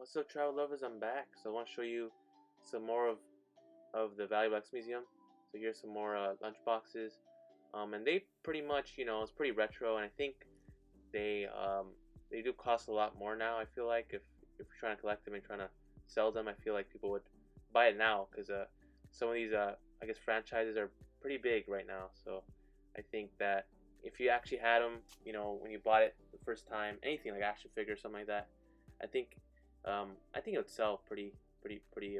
What's up, travel lovers? I'm back. So I want to show you some more of the Relics Museum. So here's some more lunch boxes, and they pretty much, it's pretty retro, and I think they do cost a lot more now. I feel like if you're trying to collect them and trying to sell them, I feel like people would buy it now because some of these I guess franchises are pretty big right now. So I think that if you actually had them, when you bought it the first time, anything like action figure, something like that, I think it would sell pretty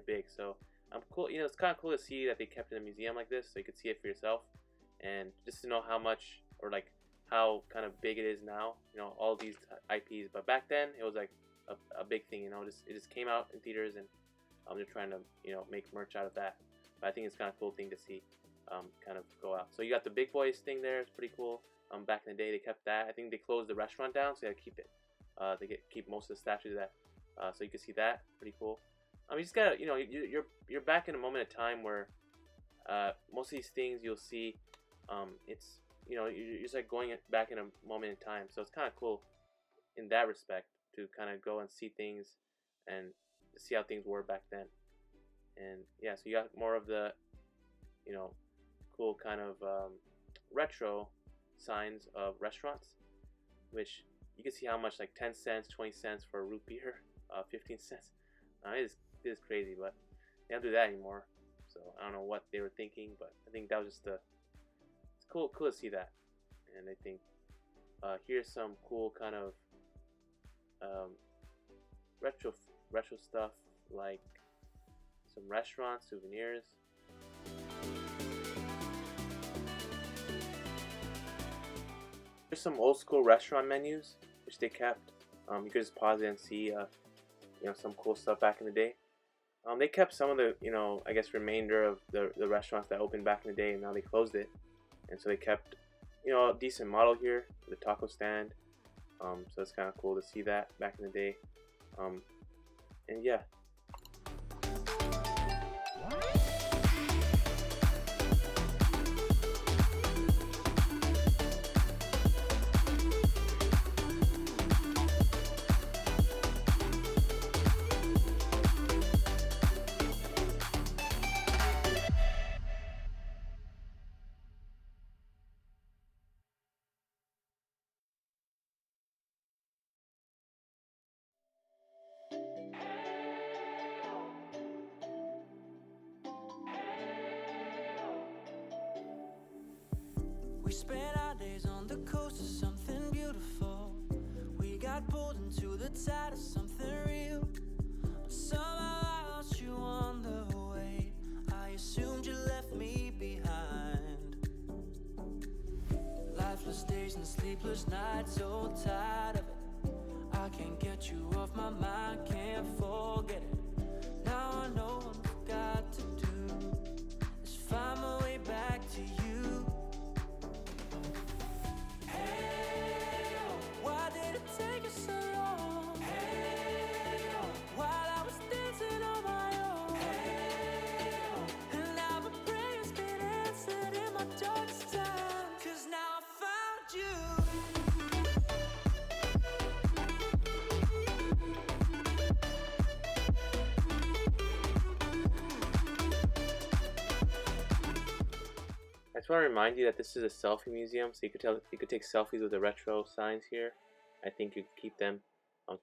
big. So I'm cool. It's kind of cool to see that they kept it in a museum like this, so you could see it for yourself, and just to know how much or like how kind of big it is now. All these IPs, but back then it was like a big thing. It just came out in theaters, and they're trying to make merch out of that. But I think it's kind of cool thing to see kind of go out. So you got the big boys thing there. It's pretty cool. Back in the day they kept that. I think they closed the restaurant down, so they gotta keep it. They keep most of the statues of that. So you can see that, pretty cool. You just gotta, you're back in a moment of time where most of these things you'll see, it's, you're just like going back in a moment in time. So it's kind of cool in that respect to kind of go and see things and see how things were back then. And yeah, so you got more of the, cool kind of retro signs of restaurants, which you can see how much, like 10 cents, 20 cents for a root beer. 15 cents. It is crazy, but they don't do that anymore. So I don't know what they were thinking, but I think that was just it's cool to see that. And I think here's some cool kind of retro stuff, like some restaurant souvenirs. There's some old school restaurant menus which they kept. You could just pause it and see some cool stuff back in the day. They kept some of the, I guess remainder of the restaurants that opened back in the day, and now they closed it. And so they kept, a decent model here, the taco stand. So it's kind of cool to see that back in the day. And yeah. We spent our days on the coast of something beautiful. We got pulled into the tide of something real. But somehow I lost you on the way. I assumed you left me behind. Lifeless days and sleepless nights, so tired of it. I can't get you off my mind, can't forget it. Now I know what I've got to do is find my way back to you. I just want to remind you that this is a selfie museum, so you could take selfies with the retro signs here. I think you could keep them.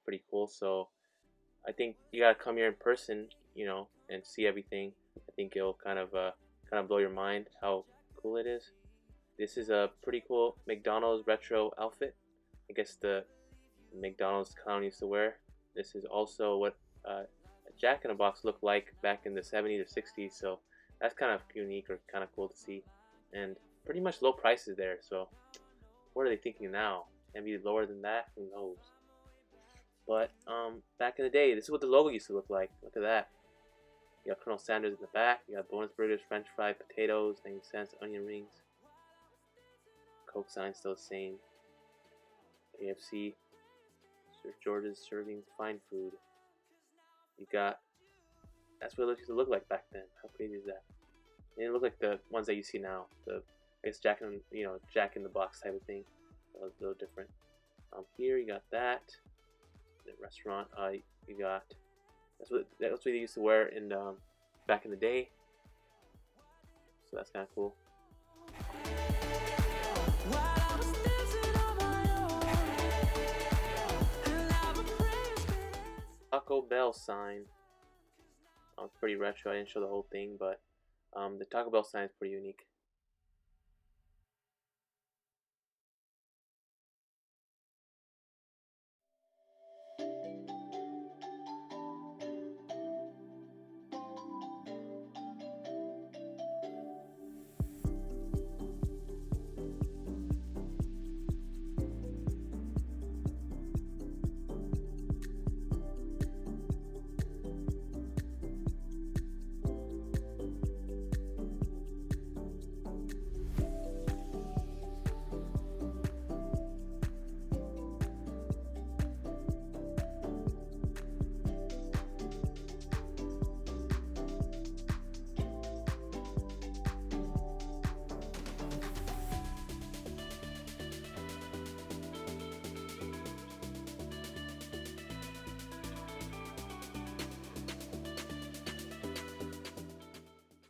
Pretty cool. So I think you gotta come here in person, and see everything. I think it'll kind of blow your mind how cool it is. This is a pretty cool McDonald's retro outfit. I guess the McDonald's clown used to wear. This is also what a Jack in the Box looked like back in the 70s or 60s. So that's kind of unique or kind of cool to see. And pretty much low prices there, so what are they thinking now? Can be lower than that? Who knows? But back in the day, this is what the logo used to look like. Look at that. You got Colonel Sanders in the back. You got bonus burgers, French fries, potatoes, 90 cents, onion rings. Coke sign still the same. KFC. Sir George's serving fine food. You got. That's what it used to look like back then. How crazy is that? It didn't look like the ones that you see now. I guess Jack in the Box type of thing. That was a little different. Here you got that. The restaurant. You got That's what they used to wear in back in the day. So that's kind of cool. Taco Bell sign. It's pretty retro. I didn't show the whole thing, but the Taco Bell sign is pretty unique.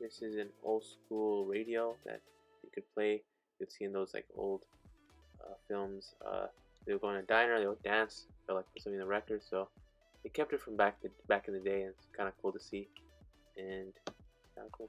This is an old school radio that you could play. You'd see in those like old films. They would go in a diner, they would dance, felt like something in the record. So they kept it from back in the day, and it's kind of cool to see, and kind of cool.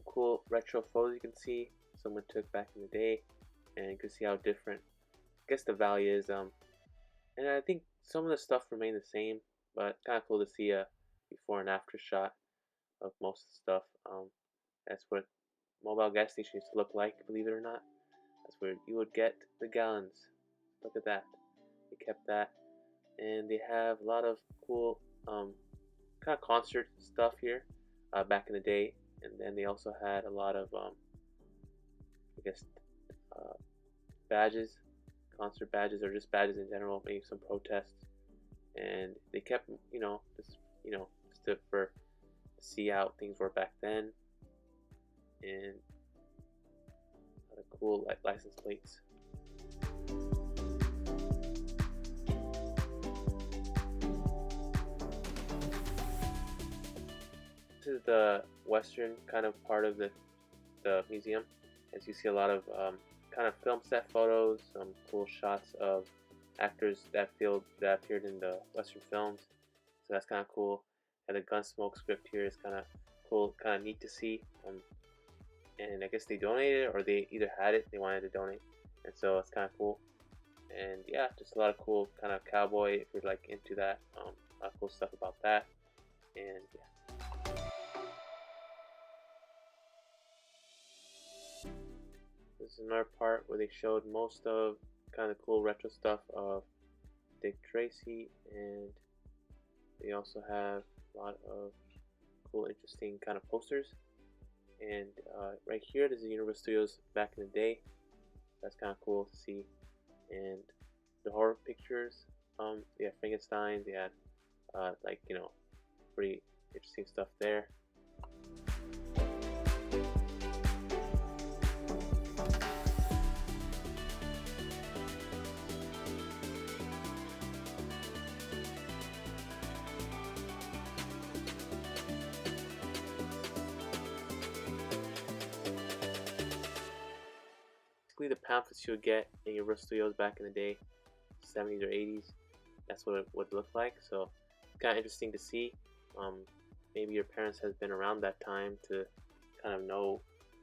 Cool retro photos you can see someone took back in the day, and you can see how different I guess the value is. And I think some of the stuff remained the same, but kind of cool to see a before and after shot of most of the stuff. That's what mobile gas station used to look like, believe it or not. That's where you would get the gallons. Look at that. They kept that, and they have a lot of cool kind of concert stuff here back in the day. And then they also had a lot of, I guess, badges, concert badges, or just badges in general, maybe some protests. And they kept, just to see how things were back then, and a lot of cool license plates. This is the western kind of part of the museum. As you see a lot of kind of film set photos, some cool shots of actors that appeared in the western films. So that's kind of cool. And the Gunsmoke script here is kind of cool, kind of neat to see. And I guess they donated, or they either had it, they wanted to donate, and so it's kind of cool. And yeah, just a lot of cool kind of cowboy, if you're like into that, a lot of cool stuff about that. And yeah. This is another part where they showed most of kind of cool retro stuff of Dick Tracy, and they also have a lot of cool, interesting kind of posters. And right here, this is Universal Studios back in the day. That's kind of cool to see. And the horror pictures, they had Frankenstein, they had pretty interesting stuff there. basically the pamphlets you would get in Universal Studios back in the day, 70s or 80s. That's what it would look like. So it's kind of interesting to see. Maybe your parents has been around that time to kind of know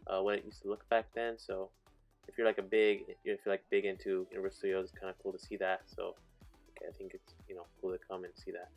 what it used to look back then. So if you're big into Universal Studios, it's kind of cool to see that. So okay, I think it's cool to come and see that.